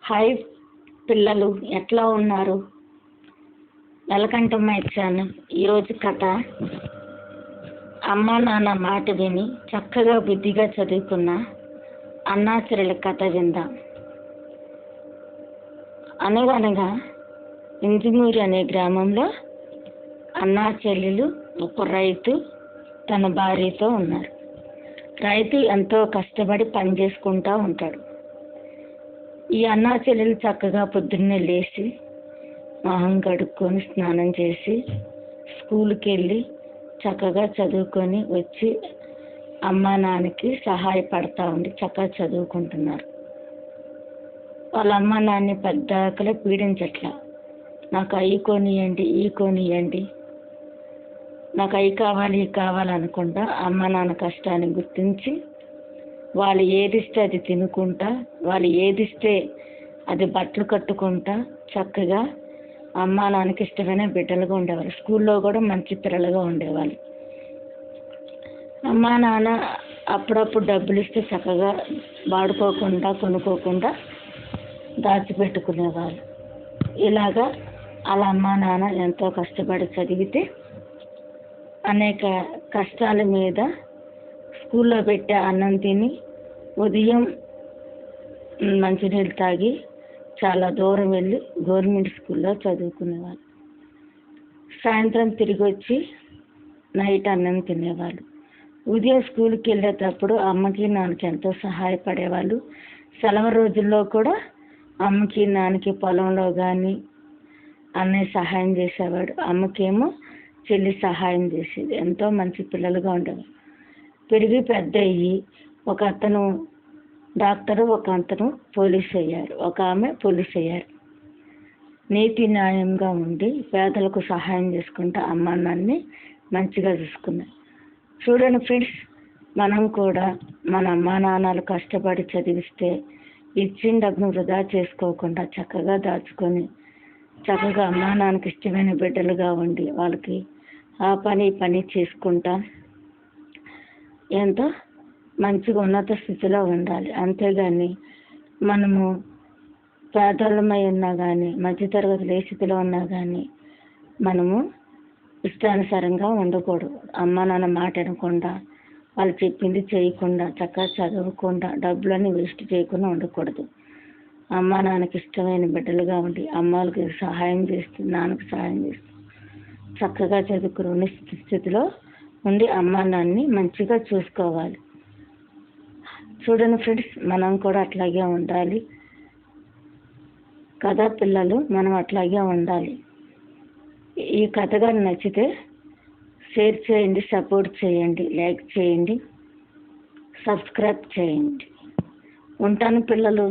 Hi పిల్లలు, ఎట్లా ఉన్నారు? Welcome to my channel. ఈరోజు కథ అమ్మా నాన్న మాట విని చక్కగా బుద్ధిగా చదువుకున్న అన్నాచెల్లెల కథ విందాం. అనగనగా ఇంజమూరి అనే గ్రామంలో అన్నా చెల్లెలు ఒక రైతు తన భార్యతో ఉన్నారు. రైతు ఎంతో కష్టపడి పని చేసుకుంటూ ఉంటాడు. ఈ అన్నా చెల్లెలు చక్కగా పొద్దున్నే లేచి మొహం కడుక్కొని స్నానం చేసి స్కూల్కి వెళ్ళి చక్కగా చదువుకొని వచ్చి అమ్మా నాన్నకి సహాయపడతా ఉండి చక్కగా చదువుకుంటున్నారు. వాళ్ళ అమ్మ నాన్ని పెద్దకలే పీడించట్లా. నాకు అవి కొనియండి, ఈ కొనియండి, నాకు అవి కావాలి ఇవి కావాలనుకుంటా అమ్మ నాన్న కష్టాన్ని గుర్తించి వాళ్ళు ఏదిస్తే అది తినుకుంటా, వాళ్ళు ఏదిస్తే అది బట్టలు కట్టుకుంటా చక్కగా అమ్మ నాన్నకి ఇష్టమైన బిడ్డలుగా ఉండేవాళ్ళు. స్కూల్లో కూడా మంచి పిల్లలుగా ఉండేవాళ్ళు. అమ్మ నాన్న అప్పుడప్పుడు డబ్బులు ఇస్తే చక్కగా వాడుకోకుండా కొనుక్కోకుండా దాచిపెట్టుకునేవాళ్ళు. ఇలాగా వాళ్ళ అమ్మ నాన్న ఎంతో కష్టపడి చదివితే అనేక కష్టాల మీద స్కూల్లో పెట్టే అన్నం తిని ఉదయం మంచినీళ్ళు తాగి చాలా దూరం వెళ్ళి గవర్నమెంట్ స్కూల్లో చదువుకునేవాళ్ళు. సాయంత్రం తిరిగి వచ్చి నైట్ అన్నం తినేవాళ్ళు. ఉదయం స్కూల్కి వెళ్ళేటప్పుడు అమ్మకి నాన్నకి ఎంతో సహాయపడేవాళ్ళు. సెలవు రోజుల్లో కూడా అమ్మకి నాన్నకి పొలంలో కానీ అన్నయ్య సహాయం చేసేవాడు. అమ్మకేమో చెల్లి సహాయం చేసేది. ఎంతో మంచి పిల్లలుగా ఉండేవారు. పెరిగి పెద్ద అయ్యి ఒక అతను డాక్టరు, ఒక అతను పోలీస్ అయ్యారు, ఒక ఆమె పోలీస్ అయ్యారు. నీతి న్యాయంగా ఉండి పేదలకు సహాయం చేసుకుంటూ అమ్మ నాన్నని మంచిగా చూసుకున్నారు. చూడండి ఫ్రెండ్స్, మనం కూడా మన అమ్మా నాన్నలు కష్టపడి చదివిస్తే ఇచ్చిన డబ్బును వృధా చేసుకోకుండా చక్కగా దాచుకొని చక్కగా అమ్మా నాన్నకి ఇష్టమైన బిడ్డలుగా ఉండి వాళ్ళకి ఆ పని చేసుకుంటా ఎంతో మంచిగా ఉన్నత స్థితిలో ఉండాలి. అంతేగాని మనము పేదలమై ఉన్నా కానీ మధ్యతరగతి స్థితిలో ఉన్నా కానీ మనము ఇష్టానుసారంగా ఉండకూడదు. అమ్మ నాన్న మాట వినకుండా వాళ్ళు చెప్పింది చేయకుండా చక్కగా చదవకుండా డబ్బులన్నీ వేస్ట్ చేయకుండా ఉండకూడదు. అమ్మ నాన్నకి ఇష్టమైన బిడ్డలుగా ఉండి అమ్మలకి సహాయం చేస్తూ నాన్నకి సహాయం చేస్తూ చక్కగా చదువుకునే స్థితిలో ఉండి అమ్మ నాన్నని మంచిగా చూసుకోవాలి. చూడండి ఫ్రెండ్స్, మనం కూడా అట్లాగే ఉండాలి కదా పిల్లలు, మనం అట్లాగే ఉండాలి. ఈ కథ కానీ నచ్చితే షేర్ చేయండి, సపోర్ట్ చేయండి, లైక్ చేయండి, సబ్స్క్రైబ్ చేయండి. ఉంటాను పిల్లలు.